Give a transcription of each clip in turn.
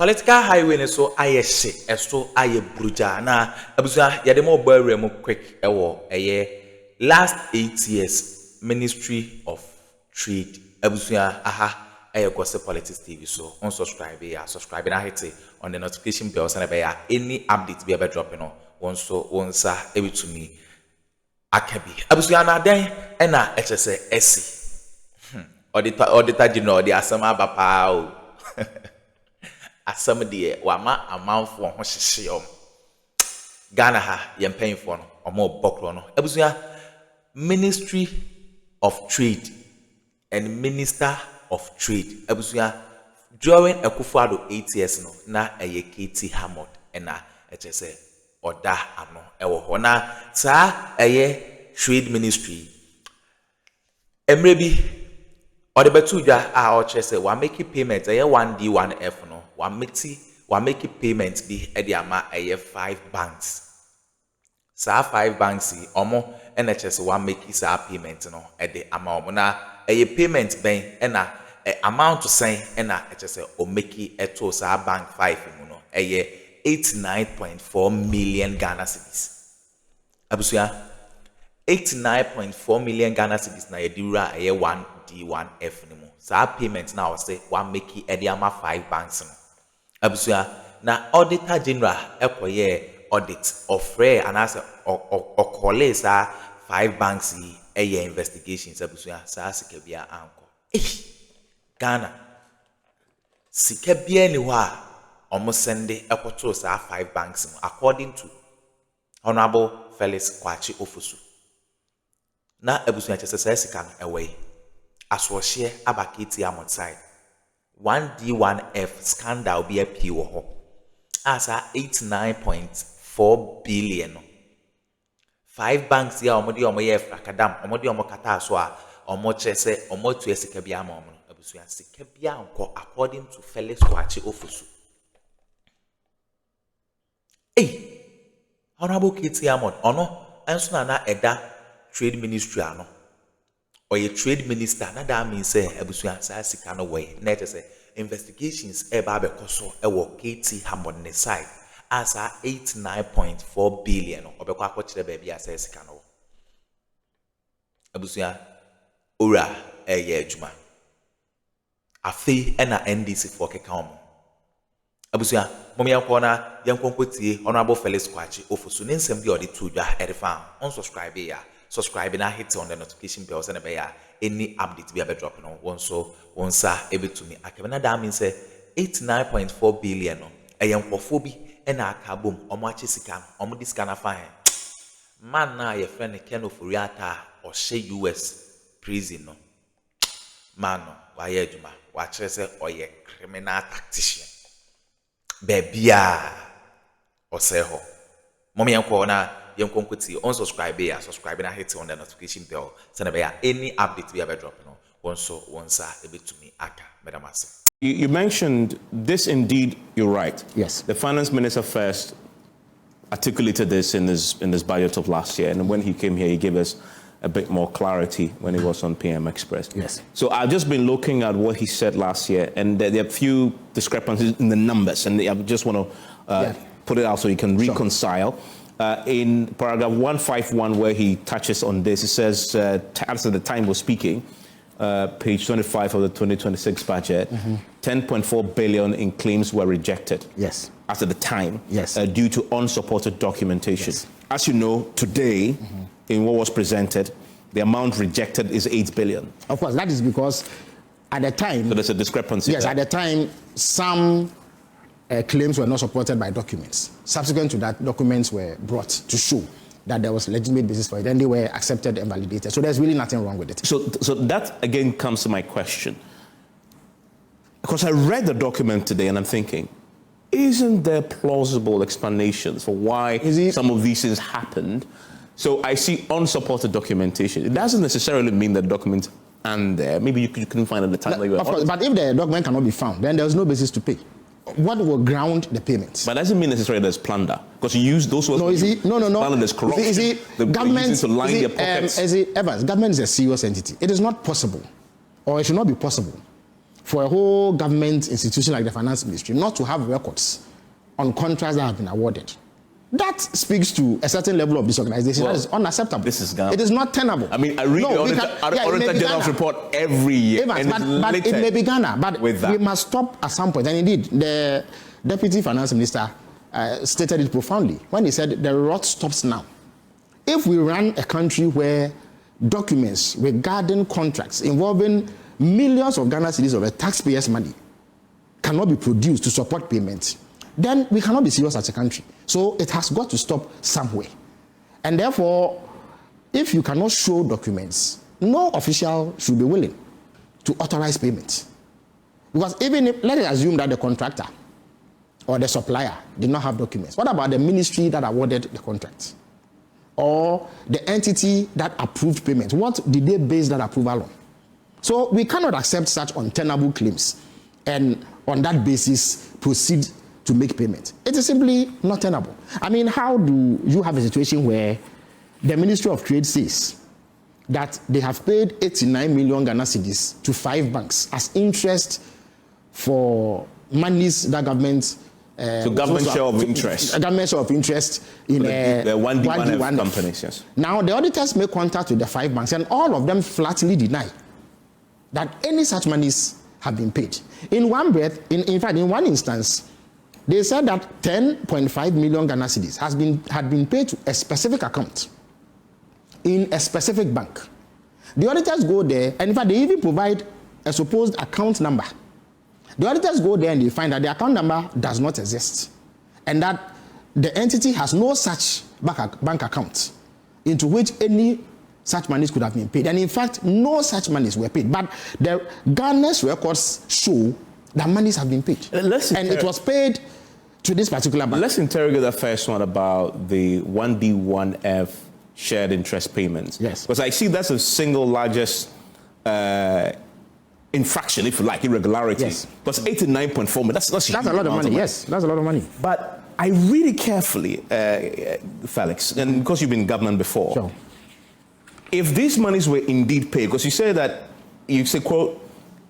Political highway ne so aye she eso aye bruja na abusua yade mo boy mu quick ewo last 8 years Ministry of Trade abusua aha gossip politics TV so on subscribe na hit on the notification bell so na any update be dropping on onsa ebitumi akabi abusua na den na ehese esi auditor general the asama bapa o asam de wama amanfo ho hyehye Ghana ha yempanyfo no omo bokro no abusua Ministry of Trade and Minister of Trade abusua during Akufo-Addo 8 years no na KT Hammond na ehese oda ano ewo ho na sa Trade Ministry emre bi ode betu dwa a o chese wa make payment 1D 1F no wa make payment bi e de ama 5 banks sa 5 banks omo NHS wa make sa payment no e de ama omo na payment ben na amount to sign na chese o make to sa bank 5 mu no 89.4 million Ghana cedis abusua 89.4 million Ghana cedis na yedura 1D 1F ni mu sa payment na o say wa make e de ama 5 banks no abusua na auditor general ekoye audit of rare and as okole sa 5 banks investigations abusua sa sikabia anko Ghana sikabia ni wa omo sende ekoto sa 5 banks according to Honorable Felix Kwachi Ofosu na abusua chese sa sika no ewe aswohye abakiti amotside 1D 1F scandal be a P wo ho asa 89.4 billion 5 banks ya omodi omoye akadam omodi omokata so a omochese omotu esika bia ma omo abusua sika bia nko according to Felix Kwachi Ofosu Honorable KT Hammond ono enso na eda Trade Ministry ano or a trade minister na that means say abusua sa sika no way na say investigations eba be koso ewo KT Hammond ne side as 89.4 billion obekwa akochire ba bia sa sika no abusua ora adwuma afi na NDC for keka omo abusua momya ko na yankonkotie Honorable Felix Kwachi Ofosu ne nsem bi odi tudwa erifa unsubscribe subscribe and hit on the notification bell so na any update be dropping on onsa ebetumi akabena that means 89.4 billion no eyenkofo bi na akabom omo achi sika omo disika na fine man na your friend Ken Oforiata or US prison no man no wa ye adwuma wa kire se oye criminal tactician bebia oseho momyanko na unsubscribe subscribe and hit on the notification bell so that any update we ever dropping on once to me aka madam. You mentioned this, indeed you're right. Yes, the finance minister first articulated this in his budget of last year, and when he came here he gave us a bit more clarity when he was on PM Express. Yes, so I've just been looking at what he said last year, and there are a few discrepancies in the numbers, and I just want to put it out so you can reconcile. In paragraph 151, where he touches on this, it says, as the time was speaking, page 25 of the 2026 budget, 10.4 billion in claims were rejected. Yes. At the time, yes, due to unsupported documentation. Yes. As you know, today, in what was presented, the amount rejected is 8 billion. Of course, that is because at the time... So there's a discrepancy. Yes, there. At the time, some... claims were not supported by documents. Subsequent to that, documents were brought to show that there was legitimate basis for it, and they were accepted and validated. So there's really nothing wrong with it. So that again comes to my question. Because I read the document today and I'm thinking, isn't there plausible explanations for why some of these things happened? So I see unsupported documentation. It doesn't necessarily mean that documents aren't there. Maybe you couldn't find at the time that you were. Of course, but if the document cannot be found, then there's no basis to pay. What will ground the payments? But that doesn't mean necessarily there's plunder, because you use those words. No. Plunder, there's corruption. Government to line their pockets. Evans, government is a serious entity. It is not possible, or it should not be possible, for a whole government institution like the finance ministry not to have records on contracts that have been awarded. That speaks to a certain level of disorganization that is unacceptable. This is Ghana. It is not tenable. I mean, I read the Auditor General's report every year. But it may be Ghana. But we must stop at some point. And indeed, the Deputy Finance Minister stated it profoundly when he said the rot stops now. If we run a country where documents regarding contracts involving millions of Ghana cedis of the taxpayers' money cannot be produced to support payments, then we cannot be serious as a country. So it has got to stop somewhere. And therefore, if you cannot show documents, no official should be willing to authorize payments. Because even if, let us assume that the contractor or the supplier did not have documents. What about the ministry that awarded the contract? Or the entity that approved payment? What did they base that approval on? So we cannot accept such untenable claims and on that basis proceed to make payment. It is simply not tenable. I mean, how do you have a situation where the Ministry of Trade says that they have paid 89 million Ghana cedis to 5 banks as interest for monies that government government share of interest. Government share of interest in the 1D1F companies, yes. Now, the auditors make contact with the 5 banks, and all of them flatly deny that any such monies have been paid. In one breath, in fact, in one instance, they said that 10.5 million Ghana cedis had been paid to a specific account in a specific bank. The auditors go there, and in fact, they even provide a supposed account number. The auditors go there and they find that the account number does not exist, and that the entity has no such bank account into which any such monies could have been paid. And in fact, no such monies were paid. But the Ghana's records show that monies have been paid. And it was paid to this particular bank. Let's interrogate the first one about the 1D1F shared interest payments. Yes. Because I see that's the single largest infraction, if you like, irregularity. Yes. Because 89.4 million, that's a lot of money. Yes, that's a lot of money. But I read it carefully, Felix, and because you've been in government before. Sure. If these monies were indeed paid, because you say, quote,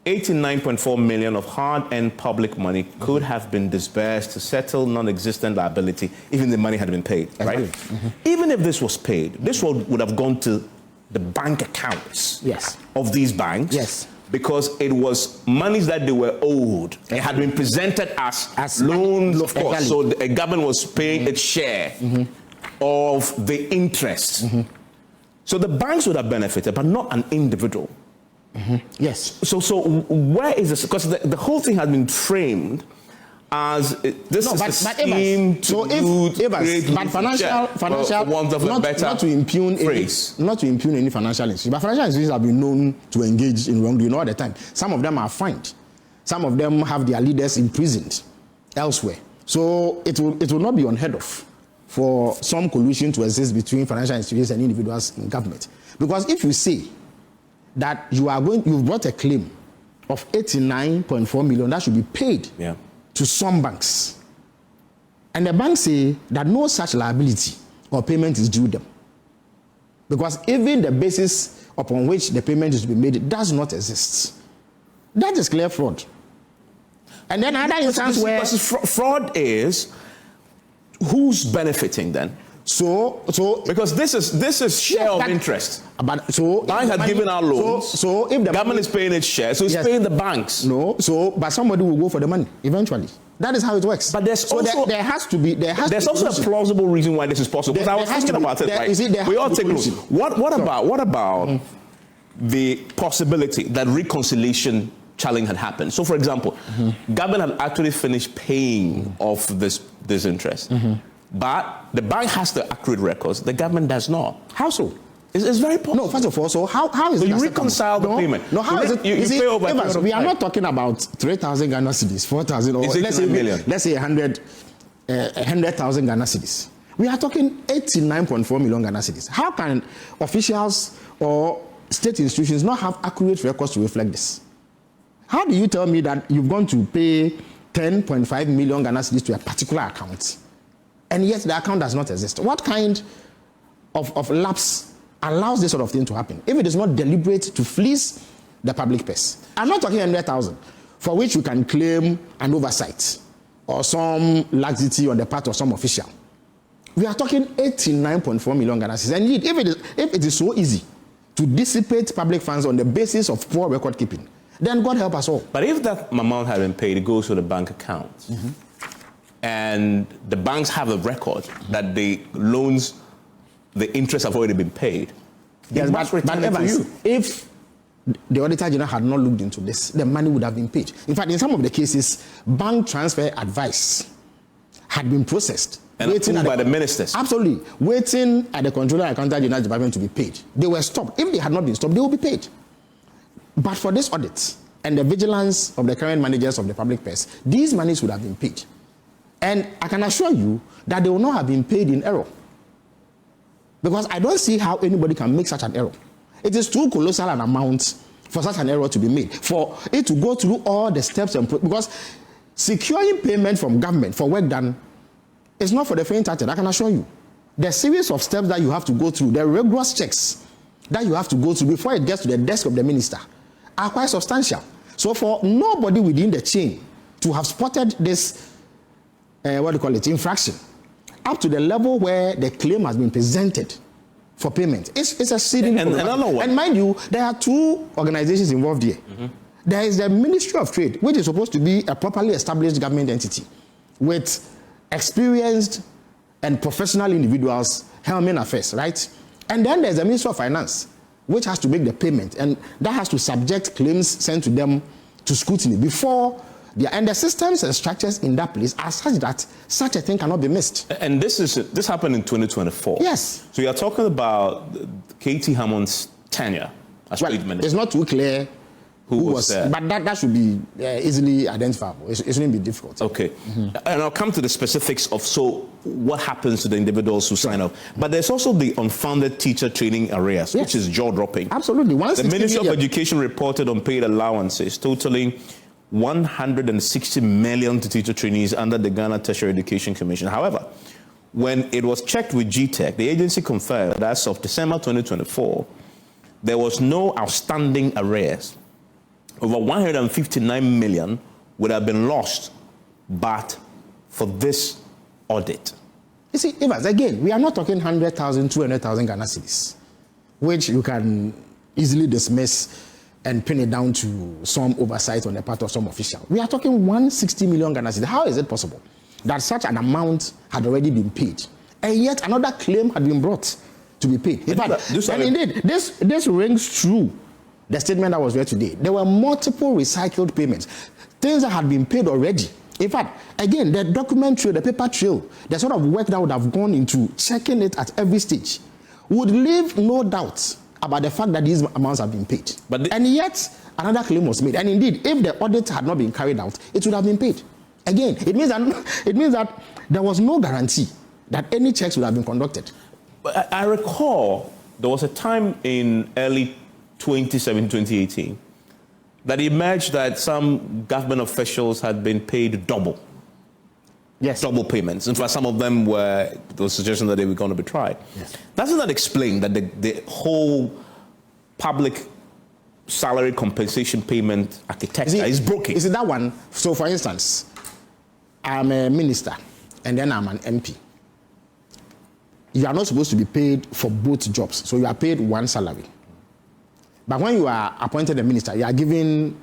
89.4 million of hard-earned public money could have been disbursed to settle non-existent liability, even the money had been paid, right? Mm-hmm. Even if this was paid, this would have gone to the bank accounts of these banks. Yes. Because it was monies that they were owed. It had been presented as loans, of course. So the government was paying its share of the interest. So the banks would have benefited, but not an individual. Yes. So where is this? Because the whole thing has been framed as scheme to create not to impugn any financial institution. But financial institutions have been known to engage in wrongdoing all the time. Some of them are fined. Some of them have their leaders imprisoned elsewhere. So it will not be unheard of for some collusion to exist between financial institutions and individuals in government. Because if you say that you've brought a claim of 89.4 million that should be paid to some banks, and the banks say that no such liability or payment is due them, because even the basis upon which the payment is to be made does not exist, that is clear fraud. And then another instance where fraud is, who's benefiting then? So because this is share of interest. But bank had given out loans. So if the government is paying its share, so it's paying the banks. No. But somebody will go for the money eventually. That is how it works. But there's also there's also a plausible reason why this is possible. Because I was thinking about it. Right? We all take notes. What about the possibility that reconciliation challenge had happened? So, for example, government had actually finished paying off this interest. But the bank has the accurate records. The government does not. How so? It's very possible. No, first of all, so how is it? You reconcile the payment. No, how is it? You pay over we are not talking about 3,000 Ghana cedis, 4,000, or let's say 100,000 Ghana cedis. We are talking 89.4 million Ghana cedis. How can officials or state institutions not have accurate records to reflect this? How do you tell me that you've gone to pay 10.5 million Ghana cedis to a particular account, and yet the account does not exist? What kind of lapse allows this sort of thing to happen if it is not deliberate to fleece the public purse? I'm not talking 100,000. for which you can claim an oversight or some laxity on the part of some official. We are talking 89.4 million Ghana cedis. And indeed, if it is so easy to dissipate public funds on the basis of poor record keeping, then God help us all. But if that amount had been paid, it goes to the bank account. And the banks have a record that the loans, the interest have already been paid. Yes, but Evans, if the Auditor General had not looked into this, the money would have been paid. In fact, in some of the cases, bank transfer advice had been processed. And approved by the ministers. Absolutely. Waiting at the Controller and Accountant General Department to be paid. They were stopped. If they had not been stopped, they would be paid. But for this audit and the vigilance of the current managers of the public purse, these monies would have been paid. And I can assure you that they will not have been paid in error. Because I don't see how anybody can make such an error. It is too colossal an amount for such an error to be made. For it to go through all the steps, because securing payment from government for work done is not for the faint-hearted, I can assure you. The series of steps that you have to go through, the rigorous checks that you have to go through before it gets to the desk of the minister are quite substantial. So for nobody within the chain to have spotted this, infraction, up to the level where the claim has been presented for payment, it's a serious and mind you, there are two organizations involved here. There is the Ministry of Trade, which is supposed to be a properly established government entity with experienced and professional individuals helming affairs, right? And then there's the Ministry of Finance, which has to make the payment, and that has to subject claims sent to them to scrutiny before and the systems and structures in that place are such that such a thing cannot be missed. And this happened in 2024. Yes. So you are talking about KT Hammond's tenure as trade minister. It's not too clear who was there. But that should be easily identifiable. It shouldn't be difficult. Okay. And I'll come to the specifics of what happens to the individuals who sign up. But there's also the unfounded teacher training arrears, which is jaw-dropping. Absolutely. The Ministry of Education reported unpaid allowances totaling 160 million to teacher trainees under the Ghana Tertiary Education Commission. However, when it was checked with GTEC, the agency confirmed that as of December 2024, there was no outstanding arrears. Over 159 million would have been lost, but for this audit. You see, Evans, again, we are not talking 100,000, 200,000 Ghana cedis, which you can easily dismiss and pin it down to some oversight on the part of some official. We are talking 160 million Ghana cedis. How is it possible that such an amount had already been paid, and yet another claim had been brought to be paid? In fact, and indeed, this rings true. The statement that was read today, there were multiple recycled payments, things that had been paid already. In fact, again, the document trail, the paper trail, the sort of work that would have gone into checking it at every stage would leave no doubt about the fact that these amounts have been paid. And yet, another claim was made. And indeed, if the audit had not been carried out, it would have been paid. Again, it means that there was no guarantee that any checks would have been conducted. But I recall there was a time in early 2017, 2018, that emerged that some government officials had been paid double. Yes. Double payments. In fact, some of them there was suggestion that they were going to be tried. Yes. Doesn't that explain that the whole public salary compensation payment architecture is broken? Is it that one? So, for instance, I'm a minister and then I'm an MP. You are not supposed to be paid for both jobs. So you are paid one salary. But when you are appointed a minister, you are given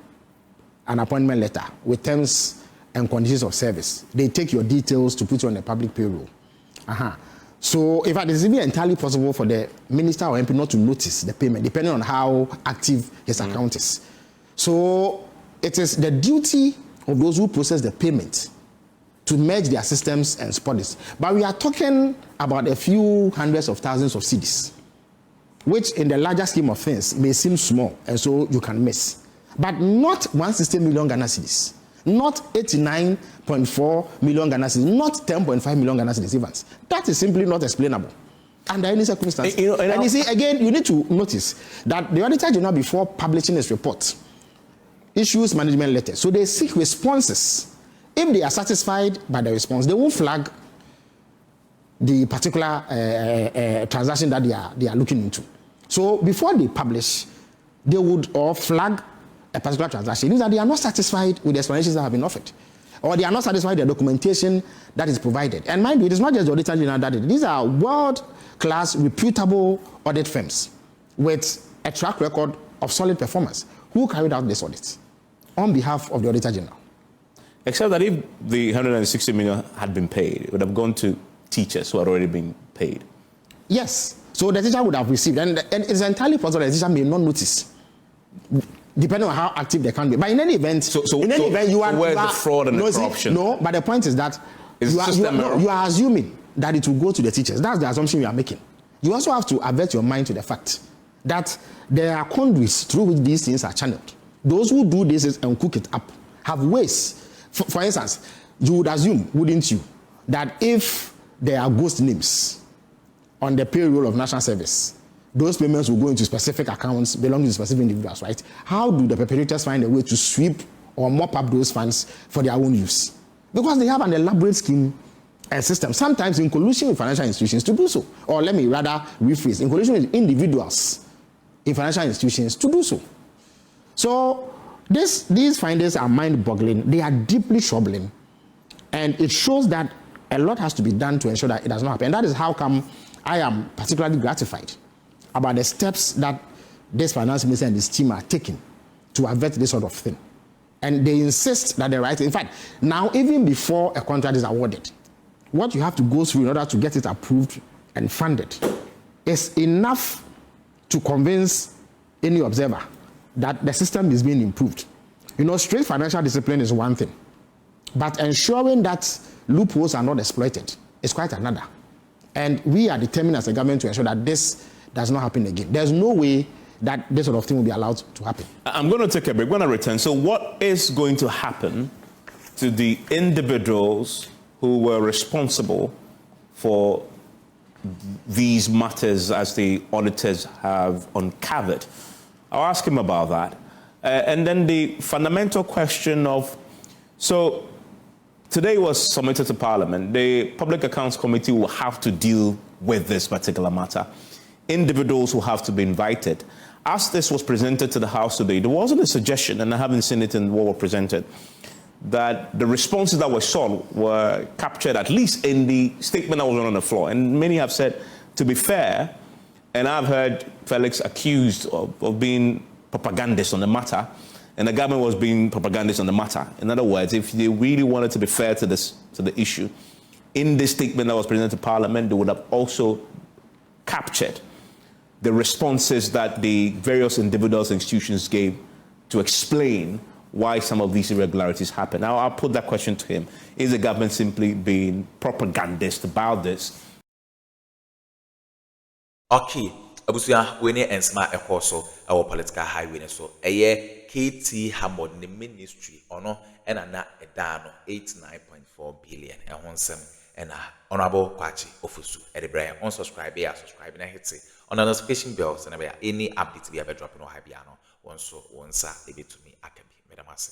an appointment letter with terms and conditions of service. They take your details to put you on the public payroll. So, in fact, it's even entirely possible for the minister or MP not to notice the payment, depending on how active his account is. So, it is the duty of those who process the payment to merge their systems and spot this. But we are talking about a few hundreds of thousands of cedis, which in the larger scheme of things may seem small, and so you can miss. But not 160 million Ghana cedis, not 89.4 million Ghana cedis, not 10.5 million Ghana cedis even. That is simply not explainable under any circumstance. And you see, again, you need to notice that the Auditor General, before publishing his report, issues management letters. So they seek responses. If they are satisfied by the response, they won't flag the particular transaction that they are looking into. So before they publish, they would flag a particular transaction, means that they are not satisfied with the explanations that have been offered, or they are not satisfied with the documentation that is provided. And mind you, it is not just the Auditor General that these are world-class, reputable audit firms with a track record of solid performance who carried out this audit on behalf of the Auditor General. Except that if the 160 million had been paid, it would have gone to teachers who had already been paid. Yes. So the teacher would have received, and it's entirely possible the teacher may not notice, depending on how active they can be. But in any event, where's the fraud and the corruption? No, but the point is that you are assuming that it will go to the teachers. That's the assumption you are making. You also have to avert your mind to the fact that there are conduits through which these things are channeled. Those who do this and cook it up have ways. For instance, you would assume, wouldn't you, that if there are ghost names on the payroll of national service, those payments will go into specific accounts belonging to specific individuals, right? How do the perpetrators find a way to sweep or mop up those funds for their own use? Because they have an elaborate scheme and system, sometimes in collusion with financial institutions to do so. Or let me rather rephrase, in collusion with individuals in financial institutions to do so. So these findings are mind-boggling. They are deeply troubling. And it shows that a lot has to be done to ensure that it does not happen. And that is how come I am particularly gratified about the steps that this finance minister and his team are taking to avert this sort of thing. And they insist that the right, in fact, now even before a contract is awarded, what you have to go through in order to get it approved and funded is enough to convince any observer that the system is being improved. You know, strict financial discipline is one thing, but ensuring that loopholes are not exploited is quite another. And we are determined as a government to ensure that this does not happen again. There's no way that this sort of thing will be allowed to happen. I'm going to take a break. We're going to return. So what is going to happen to the individuals who were responsible for these matters as the auditors have uncovered? I'll ask him about that. And then the fundamental question of, so today was submitted to Parliament. The Public Accounts Committee will have to deal with this particular matter. Individuals will have to be invited. As this was presented to the House today, there wasn't a suggestion, and I haven't seen it in what was presented, that the responses that were sought were captured at least in the statement that was on the floor. And many have said, to be fair, and I've heard Felix accused of being propagandist on the matter, and the government was being propagandist on the matter. In other words, if they really wanted to be fair to the issue, in this statement that was presented to Parliament, they would have also captured the responses that the various individuals and institutions gave to explain why some of these irregularities happen. Now, I'll put that question to him. Is the government simply being propagandist about this? Okay, abusuya we ne ensma ekọ so our political highway so eye KT Hammond the ministry ono ena na eda no 89.4 billion ehon nsem ena honorable kwachi ofusu edebra unsubscribe ya subscribe na hit on the notification bells and any update be drop no ha bia no wonso wonsa ebetumi akabi medamase.